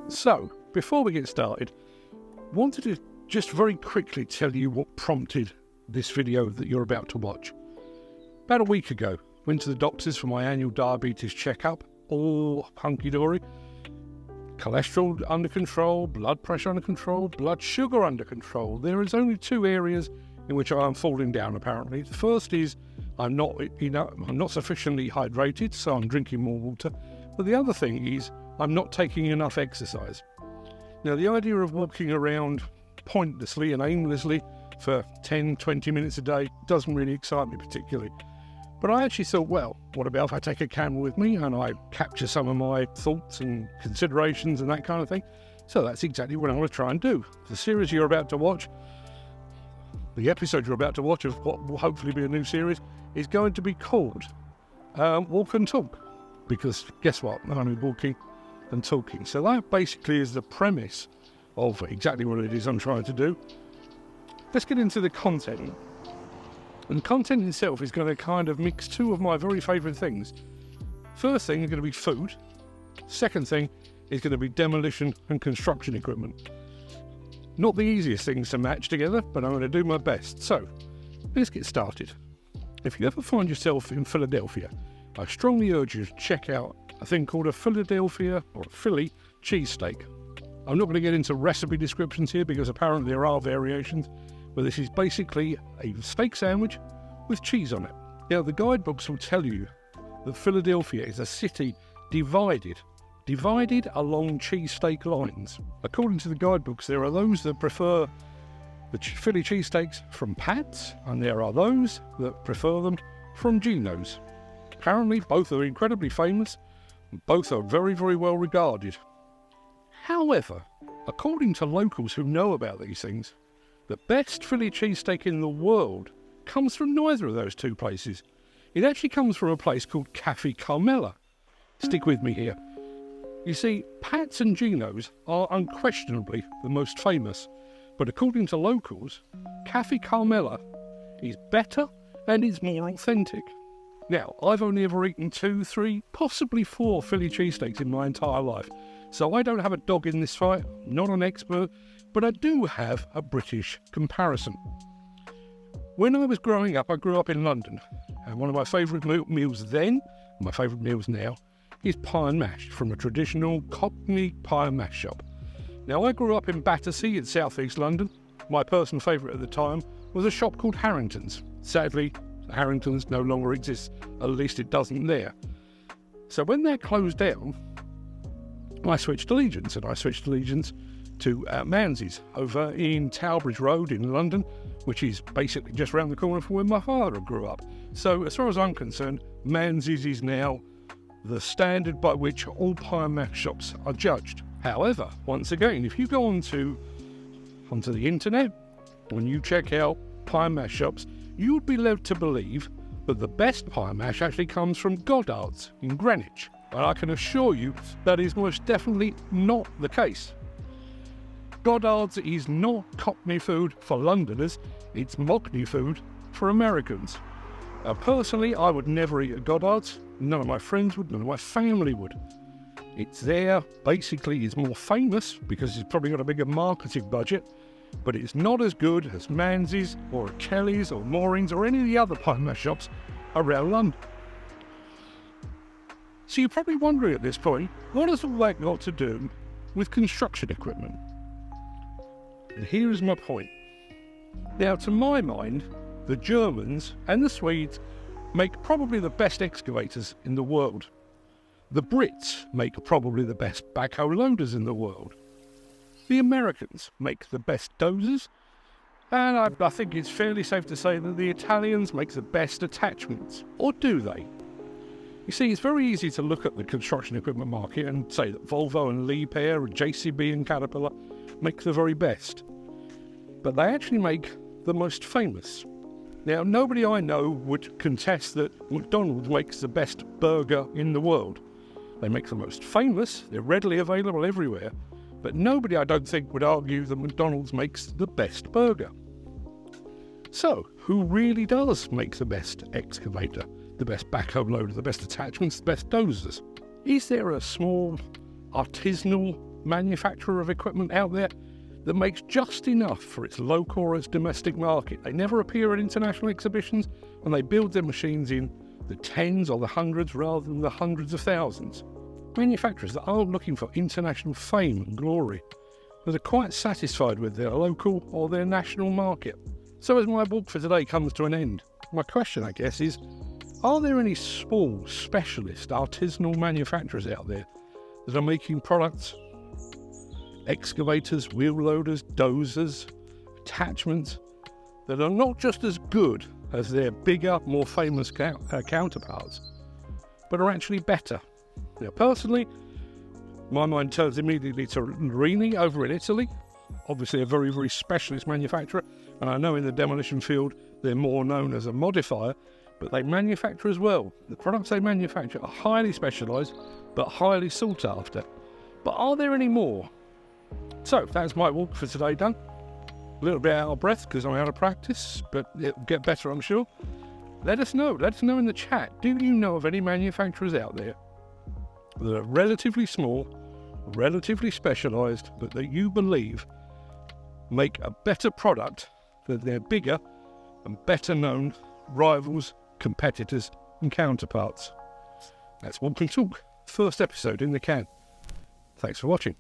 So, before we get started, wanted to just very quickly tell you what prompted this video that you're about to watch. About a week ago, went to the doctors for my annual diabetes checkup, all hunky-dory. Cholesterol under control, blood pressure under control, blood sugar under control. There is only two areas in which I am falling down, apparently. The first is I'm not sufficiently hydrated, so I'm drinking more water. But the other thing is I'm not taking enough exercise. Now, the idea of walking around pointlessly and aimlessly for 10, 20 minutes a day doesn't really excite me particularly. But I actually thought, well, what about if I take a camera with me and I capture some of my thoughts and considerations and that kind of thing? So that's exactly what I'm going to try and do. The series you're about to watch, the episode you're about to watch of what will hopefully be a new series, is going to be called Walk and Talk. Because guess what? I'm only walking and talking. So that basically is the premise of exactly what it is I'm trying to do. Let's get into the content. And the content itself is going to kind of mix two of my very favourite things. First thing is going to be food. Second thing is going to be demolition and construction equipment. Not the easiest things to match together, but I'm going to do my best. So, let's get started. If you ever find yourself in Philadelphia, I strongly urge you to check out a thing called a Philadelphia or a Philly cheesesteak. I'm not going to get into recipe descriptions here because apparently there are variations, but this is basically a steak sandwich with cheese on it. Now, the guidebooks will tell you that Philadelphia is a city divided along cheesesteak lines. According to the guidebooks, there are those that prefer the Philly cheesesteaks from Pat's, and there are those that prefer them from Geno's. Apparently, both are incredibly famous, and both are very, very well regarded. However, according to locals who know about these things, the best Philly cheesesteak in the world comes from neither of those two places. It actually comes from a place called Cafe Carmela. Stick with me here. You see, Pat's and Geno's are unquestionably the most famous, but according to locals, Cafe Carmela is better and is more authentic. Now, I've only ever eaten 2, 3, possibly 4 Philly cheesesteaks in my entire life, so I don't have a dog in this fight, not an expert, but I do have a British comparison. When I was growing up, I grew up in London, and one of my favourite meals then, and my favourite meals now, is pie and mash from a traditional Cockney pie and mash shop. Now, I grew up in Battersea in South East London. My personal favourite at the time was a shop called Harrington's. Sadly, Harrington's no longer exists, at least it doesn't there. So when that closed down, I switched allegiance to Manze's over in Towerbridge Road in London, which is basically just round the corner from where my father grew up. So as far as I'm concerned, Manze's is now the standard by which all pie and mash shops are judged. However, once again, if you go onto the internet and you check out pie and mash shops, you would be led to believe that the best pie and mash actually comes from Goddard's in Greenwich. And I can assure you that is most definitely not the case. Goddard's is not Cockney food for Londoners, it's Mockney food for Americans. Personally, I would never eat at Goddard's. None of my friends would, none of my family would. It's there, basically, is more famous because it's probably got a bigger marketing budget, but it's not as good as Manze's or Kelly's or Moorings or any of the other pie and mash shops around London. So you're probably wondering at this point, what has all that got to do with construction equipment? And here is my point. Now, to my mind, the Germans and the Swedes make probably the best excavators in the world. The Brits make probably the best backhoe loaders in the world. The Americans make the best dozers, and I think it's fairly safe to say that the Italians make the best attachments. Or do they? You see, it's very easy to look at the construction equipment market and say that Volvo and Liebherr and JCB and Caterpillar make the very best. But they actually make the most famous. Now, nobody I know would contest that McDonald's makes the best burger in the world. They make the most famous, they're readily available everywhere, but nobody I don't think would argue that McDonald's makes the best burger. So, who really does make the best excavator, the best backhoe loader, the best attachments, the best dozers? Is there a small, artisanal, manufacturer of equipment out there that makes just enough for its local or its domestic market. They never appear at international exhibitions, and they build their machines in the tens or the hundreds rather than the hundreds of thousands. Manufacturers that aren't looking for international fame and glory, that are quite satisfied with their local or their national market. So as my walk for today comes to an end, my question, I guess, is, are there any small, specialist, artisanal manufacturers out there that are making products, excavators, wheel loaders, dozers, attachments, that are not just as good as their bigger, more famous counterparts, but are actually better? Now, personally, my mind turns immediately to Cockney over in Italy, obviously a very, very specialist manufacturer, and I know in the demolition field they're more known as a modifier, but they manufacture as well. The products they manufacture are highly specialised, but highly sought after. But are there any more? So, that's my walk for today done. A little bit out of breath because I'm out of practice, but it'll get better, I'm sure. Let us know in the chat. Do you know of any manufacturers out there that are relatively small, relatively specialised, but that you believe make a better product than their bigger and better known rivals, competitors and counterparts? That's Walk and Talk, first episode in the can. Thanks for watching.